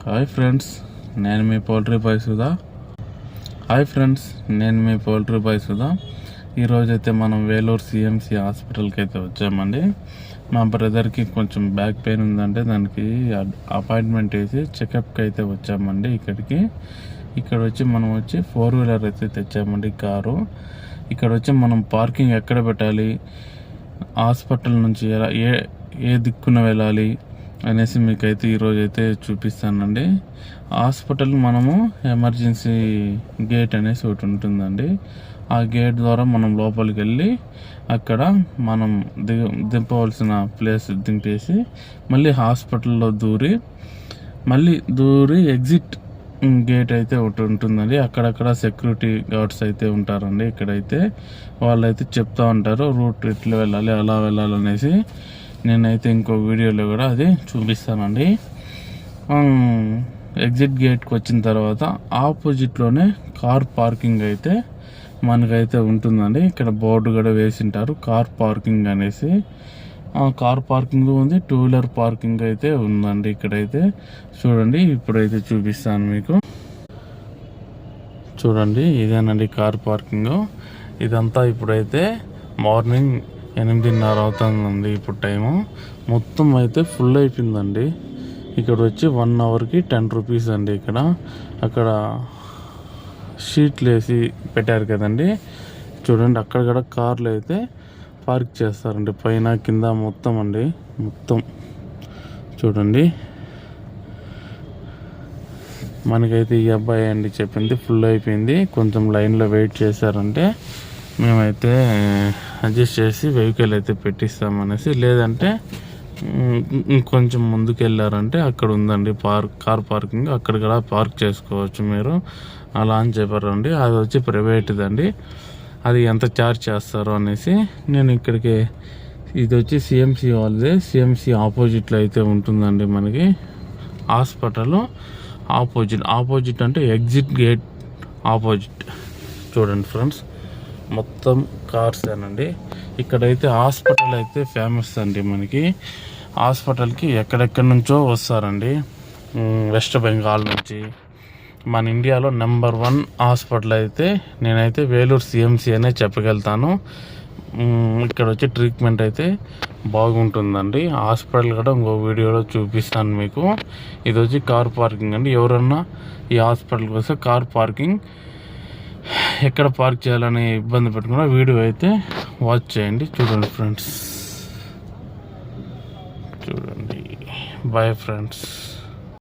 Hi friends, నేను మీ poultry bye Sudha. ఈరోజైతే మనం వేలూరు సిఎంసి హాస్పిటల్కి అయితే వచ్చామండి. మా బ్రదర్కి కొంచెం బ్యాక్ పెయిన్ ఉందంటే దానికి అపాయింట్మెంట్ వేసి చెకప్కి అయితే వచ్చామండి. ఇక్కడ వచ్చి మనం 4-వీలర్ అయితే తెచ్చామండి, కారు. ఇక్కడ వచ్చి మనం పార్కింగ్ ఎక్కడ పెట్టాలి, హాస్పిటల్ నుంచి ఎలా ఏ దిక్కున వెళ్ళాలి అనేసి మీకైతే ఈరోజైతే చూపిస్తానండి. హాస్పిటల్ మనము ఎమర్జెన్సీ గేట్ అనేసి ఒకటి ఉంటుందండి. ఆ గేట్ ద్వారా మనం లోపలికి వెళ్ళి అక్కడ మనం దింపవలసిన ప్లేస్ దింపేసి మళ్ళీ హాస్పిటల్లో దూరి ఎగ్జిట్ గేట్ అయితే ఒకటి ఉంటుందండి. అక్కడక్కడ సెక్యూరిటీ గార్డ్స్ అయితే ఉంటారండి. ఇక్కడైతే వాళ్ళైతే చెప్తా ఉంటారు రూట్ ఇట్లా వెళ్ళాలి, అలా వెళ్ళాలనేసి. నేనైతే ఇంకో వీడియోలో కూడా అది చూపిస్తానండి. ఎగ్జిట్ గేట్కి వచ్చిన తర్వాత ఆపోజిట్లోనే కార్ పార్కింగ్ అయితే మనకైతే ఉంటుందండి. ఇక్కడ బోర్డు కూడా వేసింటారు కార్ పార్కింగ్ అనేసి. కార్ పార్కింగ్ ఉంది, 2-వీలర్ పార్కింగ్ అయితే ఉందండి. ఇక్కడైతే చూడండి, ఇప్పుడైతే చూపిస్తాను మీకు. చూడండి, ఇదేనండి కార్ పార్కింగ్. ఇదంతా ఇప్పుడైతే మార్నింగ్ 8:30 అవుతుందండి. ఇప్పుడు టైము మొత్తం అయితే ఫుల్ అయిపోయిందండి. ఇక్కడ వచ్చి 1 అవర్కి 10 రూపీస్ అండి. అక్కడ షీట్లు వేసి పెట్టారు కదండి. చూడండి, అక్కడ కార్లు అయితే పార్క్ చేస్తారండి, పైన కింద మొత్తం అండి. చూడండి, మనకైతే ఈ అబ్బాయి అండి చెప్పింది ఫుల్ అయిపోయింది. కొంచెం లైన్లో వెయిట్ చేశారంటే మేమైతే అడ్జస్ట్ చేసి వెహికల్ అయితే పెట్టిస్తామనేసి, లేదంటే ఇంకొంచెం ముందుకు వెళ్ళారంటే అక్కడ ఉందండి కార్ పార్కింగ్, అక్కడ కూడా పార్క్ చేసుకోవచ్చు మీరు అలా అని చెప్పారండి. అది వచ్చి ప్రైవేట్దండి, అది ఎంత ఛార్జ్ చేస్తారో అనేసి. నేను ఇది వచ్చి సిఎంసి వాళ్ళదే. సిఎంసి ఆపోజిట్లో అయితే ఉంటుందండి మనకి హాస్పిటల్. ఆపోజిట్ అంటే ఎగ్జిట్ గేట్ ఆపోజిట్. చూడండి ఫ్రెండ్స్, మొత్తం కార్స్ ఏనండి. ఇక్కడైతే హాస్పిటల్ అయితే ఫేమస్ అండి. మనకి హాస్పిటల్కి ఎక్కడెక్కడి నుంచో వస్తారండి. వెస్ట్ బెంగాల్ నుంచి. మన ఇండియాలో నెంబర్ 1 హాస్పిటల్ అయితే నేనైతే వేలూరు సిఎంసి అనే చెప్పగలుగుతాను. ఇక్కడ వచ్చి ట్రీట్మెంట్ అయితే బాగుంటుందండి. హాస్పిటల్ కూడా ఇంకో వీడియోలో చూపిస్తాను మీకు. ఇది వచ్చి కార్ పార్కింగ్ అండి. ఎవరన్నా ఈ హాస్పిటల్కి వస్తే కార్ పార్కింగ్ ఎక్కడ పార్క్ చేయాలని ఇబ్బంది పెట్టుకున్నా వీడియో అయితే వాచ్ చేయండి. చూడండి ఫ్రెండ్స్, చూడండి. Bye friends.